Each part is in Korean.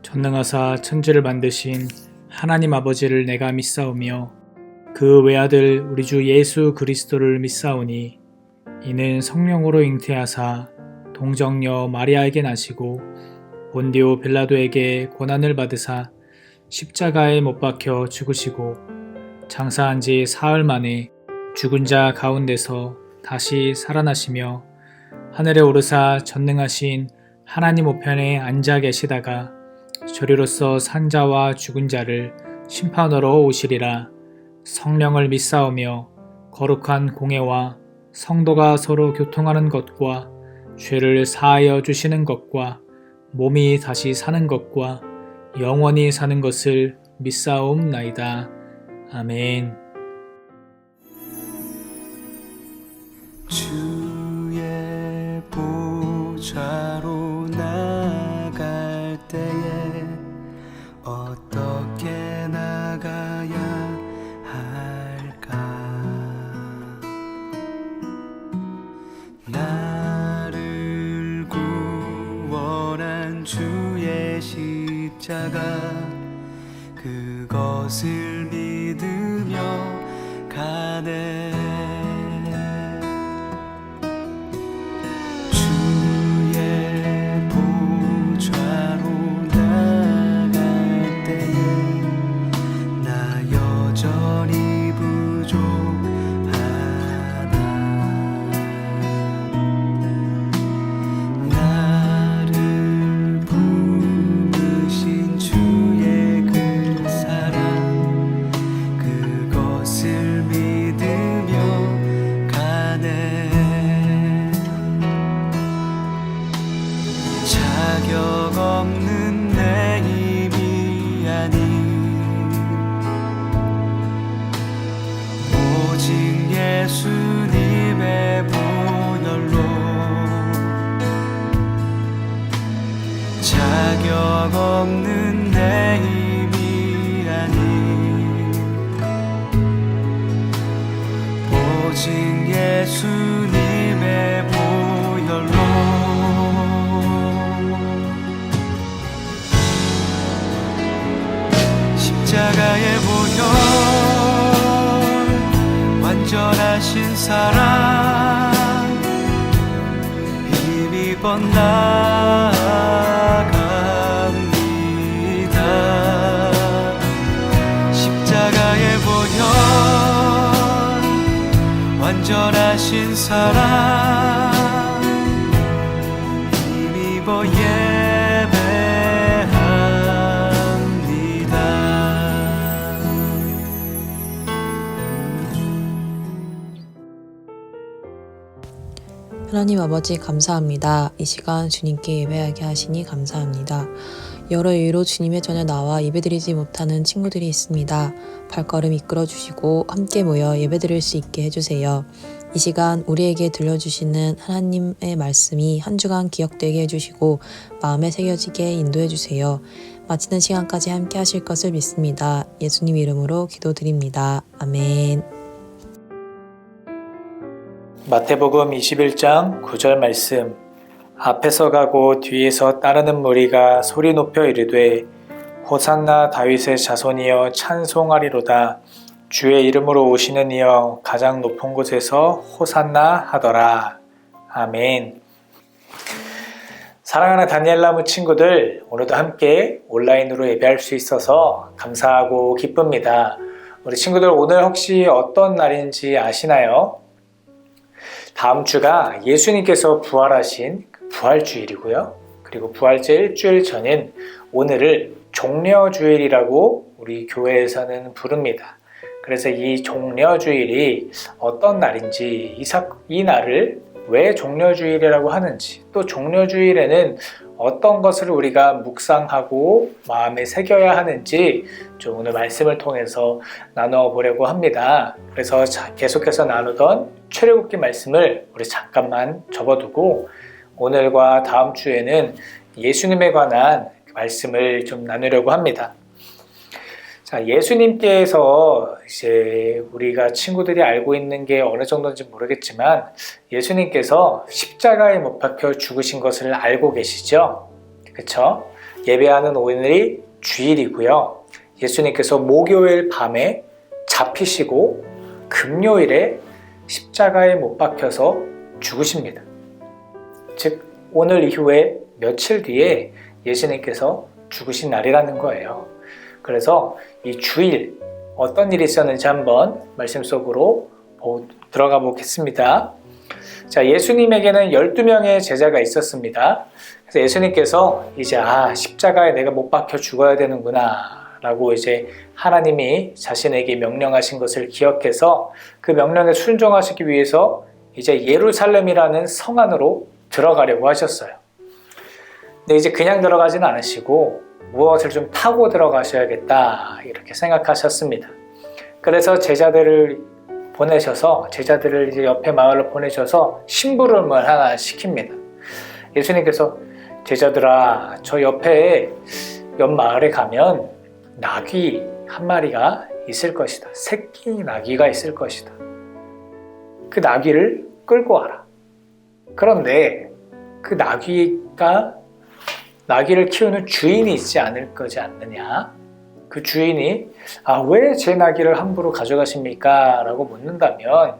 전능하사 천지를 만드신 하나님 아버지를 내가 믿사오며 그 외아들 우리 주 예수 그리스도를 믿사오니 이는 성령으로 잉태하사 동정녀 마리아에게 나시고 본디오 빌라도에게 고난을 받으사 십자가에 못 박혀 죽으시고 장사한 지 사흘 만에 죽은 자 가운데서 다시 살아나시며 하늘에 오르사 전능하신 하나님 우편에 앉아 계시다가 저리로서 산 자와 죽은 자를 심판하러 오시리라. 성령을 믿사오며 거룩한 공회와 성도가 서로 교통하는 것과 죄를 사하여 주시는 것과 몸이 다시 사는 것과 영원히 사는 것을 믿사옵나이다. 아멘. 주의 보좌로 나갈 때에 어떻게 나가야 할까? 나를 구원한 주의 십자가 그것을 믿으며 가네. 자격 없는 내 힘이 아닌 오직 예수님의 보혈로 자격 없는 내 힘이 아닌 오직 예수님의 보혈로 십자가의 보혈 완전하신 사랑 힘입어 나갑니다. 십자가의 보혈 완전하신 사랑 힘입어 하나님 아버지 감사합니다. 이 시간 주님께 예배하게 하시니 감사합니다. 여러 이유로 주님의 전에 나와 예배드리지 못하는 친구들이 있습니다. 발걸음 이끌어주시고 함께 모여 예배드릴 수 있게 해주세요. 이 시간 우리에게 들려주시는 하나님의 말씀이 한 주간 기억되게 해주시고 마음에 새겨지게 인도해주세요. 마치는 시간까지 함께 하실 것을 믿습니다. 예수님 이름으로 기도드립니다. 아멘. 마태복음 21장 9절 말씀. 앞에서 가고 뒤에서 따르는 무리가 소리 높여 이르되 호산나 다윗의 자손이여 찬송하리로다. 주의 이름으로 오시는 이여 가장 높은 곳에서 호산나 하더라. 아멘. 사랑하는 다니엘나무 친구들, 오늘도 함께 온라인으로 예배할 수 있어서 감사하고 기쁩니다. 우리 친구들 오늘 혹시 어떤 날인지 아시나요? 다음 주가 예수님께서 부활하신 부활주일이고요. 그리고 부활제 일주일 전인 오늘을 종려주일이라고 우리 교회에서는 부릅니다. 그래서 이 종려주일이 어떤 날인지, 이 날을 왜 종려주일이라고 하는지, 또 종려주일에는 어떤 것을 우리가 묵상하고 마음에 새겨야 하는지 좀 오늘 말씀을 통해서 나눠보려고 합니다. 그래서 계속해서 나누던 출애굽기 말씀을 우리 잠깐만 접어두고 오늘과 다음 주에는 예수님에 관한 말씀을 좀 나누려고 합니다. 자, 예수님께서 이제 우리가 친구들이 알고 있는 게 어느 정도인지 모르겠지만 예수님께서 십자가에 못 박혀 죽으신 것을 알고 계시죠? 그렇죠? 예배하는 오늘이 주일이고요. 예수님께서 목요일 밤에 잡히시고 금요일에 십자가에 못 박혀서 죽으십니다. 즉 오늘 이후에 며칠 뒤에 예수님께서 죽으신 날이라는 거예요. 그래서 이 주일 어떤 일이 있었는지 한번 말씀 속으로 들어가 보겠습니다. 자, 예수님에게는 12명의 제자가 있었습니다. 그래서 예수님께서 이제 십자가에 내가 못 박혀 죽어야 되는구나 라고 이제 하나님이 자신에게 명령하신 것을 기억해서 그 명령에 순종하시기 위해서 이제 예루살렘이라는 성 안으로 들어가려고 하셨어요. 근데 이제 그냥 들어가지는 않으시고 무엇을 좀 타고 들어가셔야겠다 이렇게 생각하셨습니다. 그래서 제자들을 이제 옆에 마을로 보내셔서 심부름을 하나 시킵니다. 예수님께서 제자들아, 저 옆 마을에 가면 나귀 한 마리가 있을 것이다. 새끼 나귀가 있을 것이다. 그 나귀를 끌고 와라. 그런데 그 나귀를 키우는 주인이 있지 않을 거지 않느냐? 그 주인이 왜 제 나귀를 함부로 가져가십니까? 라고 묻는다면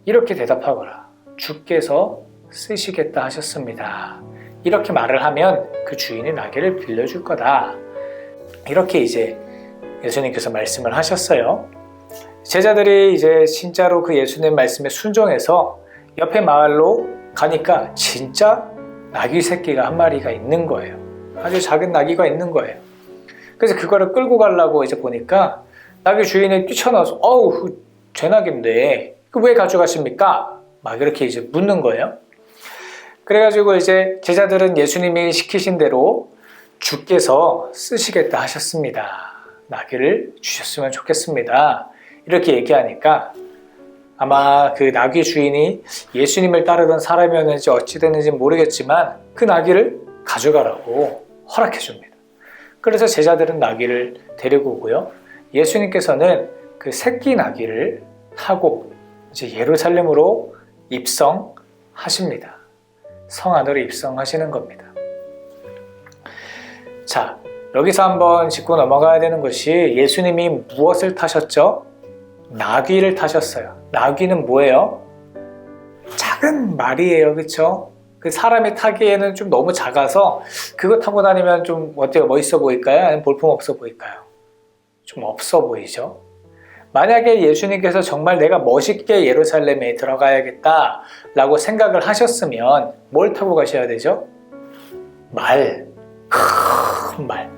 이렇게 대답하거라. 주께서 쓰시겠다 하셨습니다. 이렇게 말을 하면 그 주인이 나귀를 빌려줄 거다. 이렇게 이제 예수님께서 말씀을 하셨어요. 제자들이 이제 진짜로 그 예수님 말씀에 순종해서 옆에 마을로 가니까 진짜 나귀 새끼가 한 마리가 있는 거예요. 아주 작은 나귀가 있는 거예요. 그래서 그거를 끌고 가려고 이제 보니까 나귀 주인이 뛰쳐나와서 제 나귀인데 왜 가져가십니까? 막 이렇게 이제 묻는 거예요. 그래가지고 이제 제자들은 예수님이 시키신 대로 주께서 쓰시겠다 하셨습니다. 나귀를 주셨으면 좋겠습니다. 이렇게 얘기하니까 아마 그 나귀 주인이 예수님을 따르던 사람이었는지 어찌 됐는지 모르겠지만 그 나귀를 가져가라고 허락해 줍니다. 그래서 제자들은 나귀를 데리고 오고요. 예수님께서는 그 새끼 나귀를 타고 이제 예루살렘으로 입성하십니다. 성 안으로 입성하시는 겁니다. 자, 여기서 한번 짚고 넘어가야 되는 것이 예수님이 무엇을 타셨죠? 나귀를 타셨어요. 나귀는 뭐예요? 작은 말이에요. 그렇죠? 그 사람이 타기에는 좀 너무 작아서 그거 타고 다니면 좀 어때요? 멋있어 보일까요? 아니면 볼품없어 보일까요? 좀 없어 보이죠? 만약에 예수님께서 정말 내가 멋있게 예루살렘에 들어가야겠다 라고 생각을 하셨으면 뭘 타고 가셔야 되죠? 큰 말.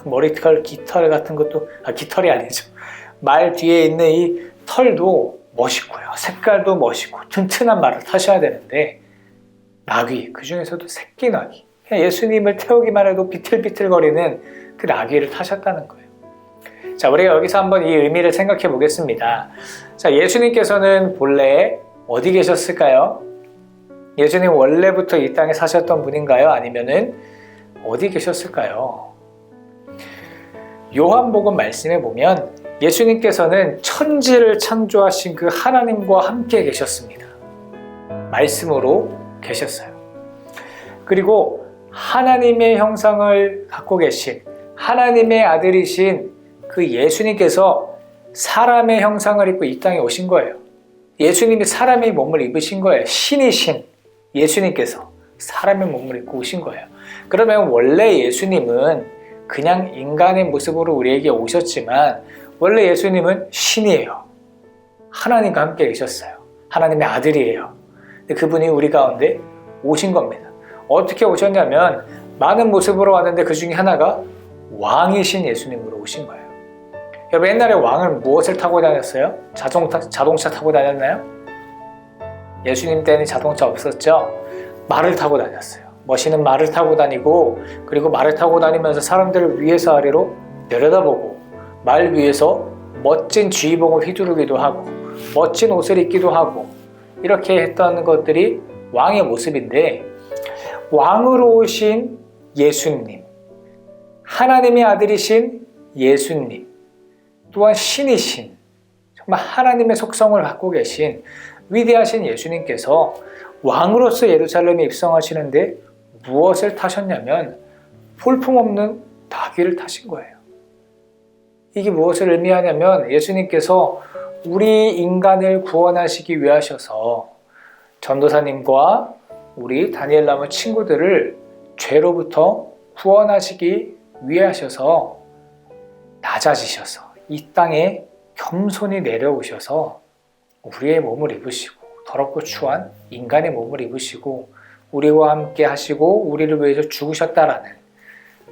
머리털, 깃털 같은 것도, 깃털이 아니죠. 말 뒤에 있는 이 털도 멋있고요. 색깔도 멋있고 튼튼한 말을 타셔야 되는데 나귀, 그 중에서도 새끼 나귀. 예수님을 태우기만 해도 비틀비틀거리는 그 나귀를 타셨다는 거예요. 자, 우리가 여기서 한번 이 의미를 생각해 보겠습니다. 자, 예수님께서는 본래 어디 계셨을까요? 예수님 원래부터 이 땅에 사셨던 분인가요? 아니면은 어디 계셨을까요? 요한복음 말씀에 보면 예수님께서는 천지를 창조하신 그 하나님과 함께 계셨습니다. 말씀으로 계셨어요. 그리고 하나님의 형상을 갖고 계신 하나님의 아들이신 그 예수님께서 사람의 형상을 입고 이 땅에 오신 거예요. 예수님이 사람의 몸을 입으신 거예요. 신이신 예수님께서 사람의 몸을 입고 오신 거예요. 그러면 원래 예수님은 그냥 인간의 모습으로 우리에게 오셨지만 원래 예수님은 신이에요. 하나님과 함께 계셨어요. 하나님의 아들이에요. 근데 그분이 우리 가운데 오신 겁니다. 어떻게 오셨냐면 많은 모습으로 왔는데 그 중에 하나가 왕이신 예수님으로 오신 거예요. 여러분 옛날에 왕은 무엇을 타고 다녔어요? 자동차 타고 다녔나요? 예수님 때는 자동차 없었죠? 말을 타고 다녔어요. 멋있는 말을 타고 다니고 그리고 말을 타고 다니면서 사람들을 위에서 아래로 내려다보고 말 위에서 멋진 지휘봉을 휘두르기도 하고 멋진 옷을 입기도 하고 이렇게 했던 것들이 왕의 모습인데 왕으로 오신 예수님, 하나님의 아들이신 예수님, 또한 신이신 정말 하나님의 속성을 갖고 계신 위대하신 예수님께서 왕으로서 예루살렘에 입성하시는데 무엇을 타셨냐면 볼품없는 나귀를 타신 거예요. 이게 무엇을 의미하냐면 예수님께서 우리 인간을 구원하시기 위하셔서 전도사님과 우리 다니엘 나무 친구들을 죄로부터 구원하시기 위하셔서 낮아지셔서 이 땅에 겸손히 내려오셔서 우리의 몸을 입으시고 더럽고 추한 인간의 몸을 입으시고 우리와 함께 하시고 우리를 위해서 죽으셨다라는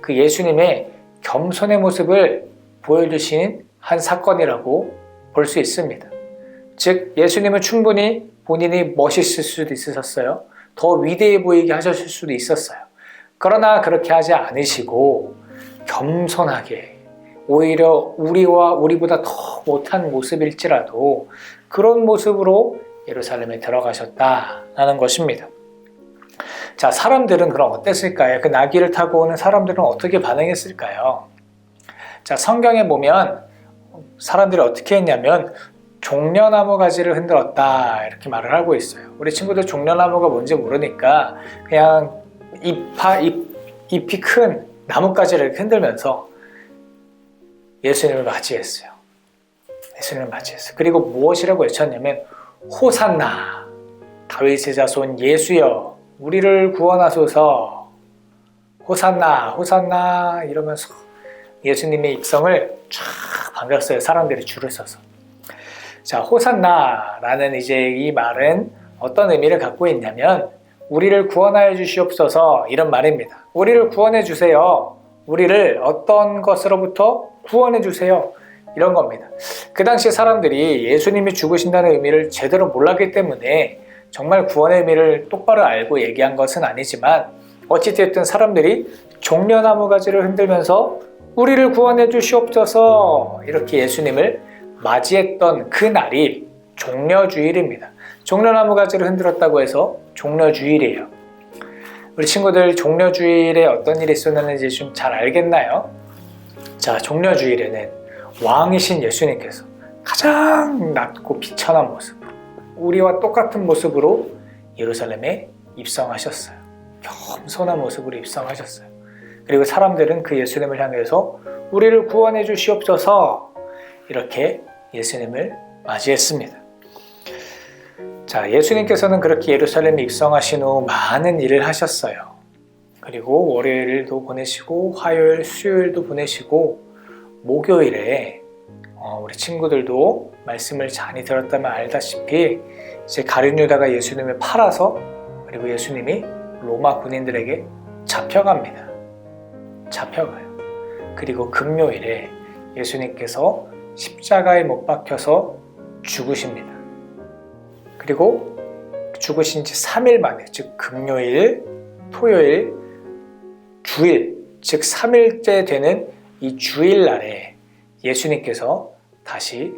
그 예수님의 겸손의 모습을 보여주신 한 사건이라고 볼 수 있습니다. 즉 예수님은 충분히 본인이 멋있을 수도 있으셨어요. 더 위대해 보이게 하셨을 수도 있었어요. 그러나 그렇게 하지 않으시고 겸손하게 오히려 우리보다 더 못한 모습일지라도 그런 모습으로 예루살렘에 들어가셨다라는 것입니다. 자, 사람들은 그럼 어땠을까요? 그 나귀를 타고 오는 사람들은 어떻게 반응했을까요? 자, 성경에 보면 사람들이 어떻게 했냐면 종려나무 가지를 흔들었다 이렇게 말을 하고 있어요. 우리 친구들 종려나무가 뭔지 모르니까 그냥 잎이 큰 나뭇가지를 이렇게 흔들면서 예수님을 맞이했어요. 예수님을 맞이했어요. 그리고 무엇이라고 외쳤냐면 호산나 다윗의 자손 예수여 우리를 구원하소서 호산나 호산나 이러면서 예수님의 입성을 쫙 반겼어요. 사람들이 줄을 서서. 자, 호산나라는 이제 이 말은 어떤 의미를 갖고 있냐면 우리를 구원하여 주시옵소서 이런 말입니다. 우리를 구원해 주세요. 우리를 어떤 것으로부터 구원해 주세요. 이런 겁니다. 그 당시 사람들이 예수님이 죽으신다는 의미를 제대로 몰랐기 때문에 정말 구원의 의미를 똑바로 알고 얘기한 것은 아니지만 어찌됐든 사람들이 종려나무 가지를 흔들면서 우리를 구원해 주시옵소서 이렇게 예수님을 맞이했던 그 날이 종려주일입니다. 종려나무 가지를 흔들었다고 해서 종려주일이에요. 우리 친구들 종려주일에 어떤 일이 있었는지 좀 잘 알겠나요? 자, 종려주일에는 왕이신 예수님께서 가장 낮고 비천한 모습으로 우리와 똑같은 모습으로 예루살렘에 입성하셨어요. 겸손한 모습으로 입성하셨어요. 그리고 사람들은 그 예수님을 향해서 우리를 구원해 주시옵소서 이렇게 예수님을 맞이했습니다. 자, 예수님께서는 그렇게 예루살렘에 입성하신 후 많은 일을 하셨어요. 그리고 월요일도 보내시고 화요일, 수요일도 보내시고 목요일에 우리 친구들도 말씀을 많이 들었다면 알다시피 이제 가룟 유다가 예수님을 팔아서 그리고 예수님이 로마 군인들에게 잡혀갑니다. 잡혀가요. 그리고 금요일에 예수님께서 십자가에 못 박혀서 죽으십니다. 그리고 죽으신 지 3일 만에 즉 금요일, 토요일, 주일 즉 3일째 되는 이 주일날에 예수님께서 다시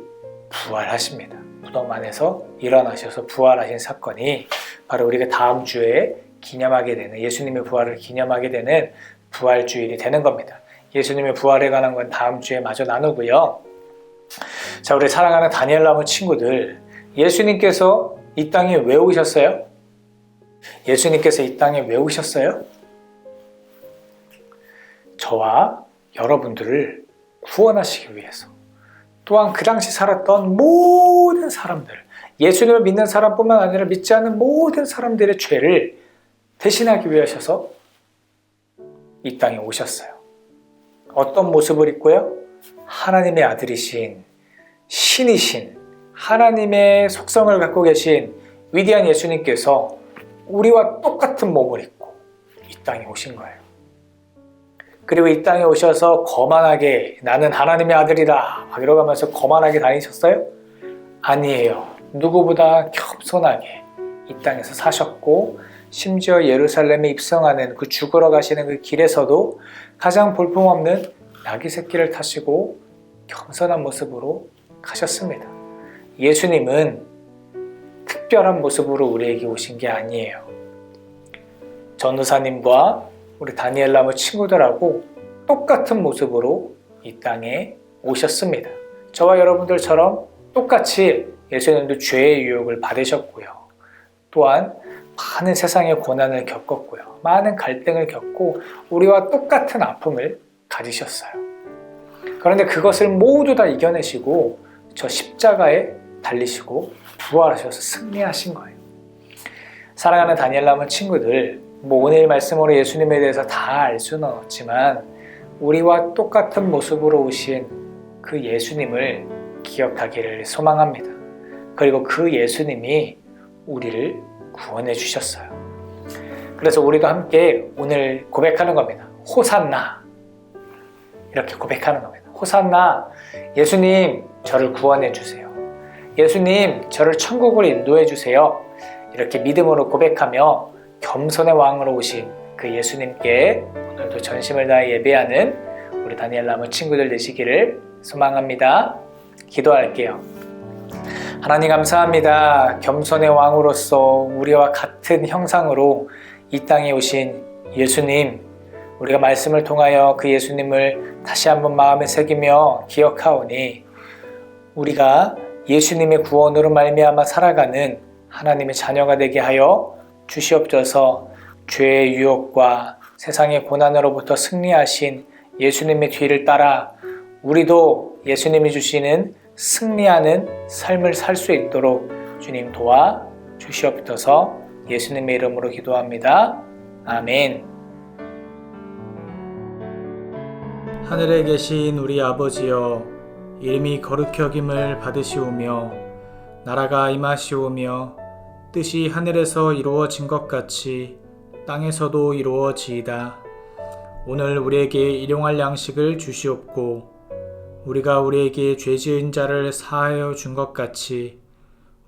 부활하십니다. 무덤 안에서 일어나셔서 부활하신 사건이 바로 우리가 다음 주에 기념하게 되는 예수님의 부활을 기념하게 되는 부활주일이 되는 겁니다. 예수님의 부활에 관한 건 다음 주에 마저 나누고요. 자, 우리 사랑하는 다니엘 나무 친구들, 예수님께서 이 땅에 왜 오셨어요? 예수님께서 이 땅에 왜 오셨어요? 저와 여러분들을 구원하시기 위해서, 또한 그 당시 살았던 모든 사람들, 예수님을 믿는 사람뿐만 아니라 믿지 않는 모든 사람들의 죄를 대신하기 위하셔서 이 땅에 오셨어요. 어떤 모습을 입고요? 하나님의 아들이신 신이신 하나님의 속성을 갖고 계신 위대한 예수님께서 우리와 똑같은 몸을 입고 이 땅에 오신 거예요. 그리고 이 땅에 오셔서 거만하게 나는 하나님의 아들이다 이러면서 거만하게 다니셨어요? 아니에요. 누구보다 겸손하게 이 땅에서 사셨고 심지어 예루살렘에 입성하는 그 죽으러 가시는 그 길에서도 가장 볼품없는 나귀 새끼를 타시고 겸손한 모습으로 가셨습니다. 예수님은 특별한 모습으로 우리에게 오신 게 아니에요. 전도사님과 우리 다니엘 나무 친구들하고 똑같은 모습으로 이 땅에 오셨습니다. 저와 여러분들처럼 똑같이 예수님도 죄의 유혹을 받으셨고요. 또한 많은 세상의 고난을 겪었고요. 많은 갈등을 겪고 우리와 똑같은 아픔을 가지셨어요. 그런데 그것을 모두 다 이겨내시고 저 십자가에 달리시고 부활하셔서 승리하신 거예요. 사랑하는 다니엘남은 친구들, 오늘 말씀으로 예수님에 대해서 다 알 수는 없지만 우리와 똑같은 모습으로 오신 그 예수님을 기억하기를 소망합니다. 그리고 그 예수님이 우리를 구원해 주셨어요. 그래서 우리도 함께 오늘 고백하는 겁니다. 호산나, 이렇게 고백하는 겁니다. 호산나, 예수님 저를 구원해 주세요. 예수님 저를 천국으로 인도해 주세요. 이렇게 믿음으로 고백하며 겸손의 왕으로 오신 그 예수님께 오늘도 전심을 다해 예배하는 우리 다니엘나무 친구들 되시기를 소망합니다. 기도할게요. 하나님 감사합니다. 겸손의 왕으로서 우리와 같은 형상으로 이 땅에 오신 예수님, 우리가 말씀을 통하여 그 예수님을 다시 한번 마음에 새기며 기억하오니 우리가 예수님의 구원으로 말미암아 살아가는 하나님의 자녀가 되게 하여 주시옵소서. 죄의 유혹과 세상의 고난으로부터 승리하신 예수님의 뒤를 따라 우리도 예수님이 주시는 승리하는 삶을 살 수 있도록 주님 도와 주시옵소서. 예수님의 이름으로 기도합니다. 아멘. 하늘에 계신 우리 아버지여, 이름이 거룩히 여김을 받으시오며 나라가 임하시오며 뜻이 하늘에서 이루어진 것 같이 땅에서도 이루어지이다. 오늘 우리에게 일용할 양식을 주시옵고 우리가 우리에게 죄 지은 자를 사하여 준 것 같이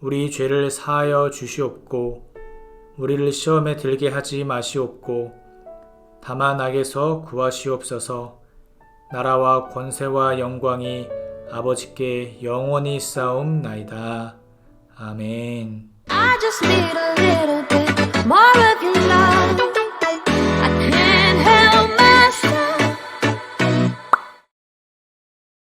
우리 죄를 사하여 주시옵고 우리를 시험에 들게 하지 마시옵고 다만 악에서 구하시옵소서. 나라와 권세와 영광이 아버지께 영원히 쌓옵나이다. 아멘. I just need a little bit more of your love.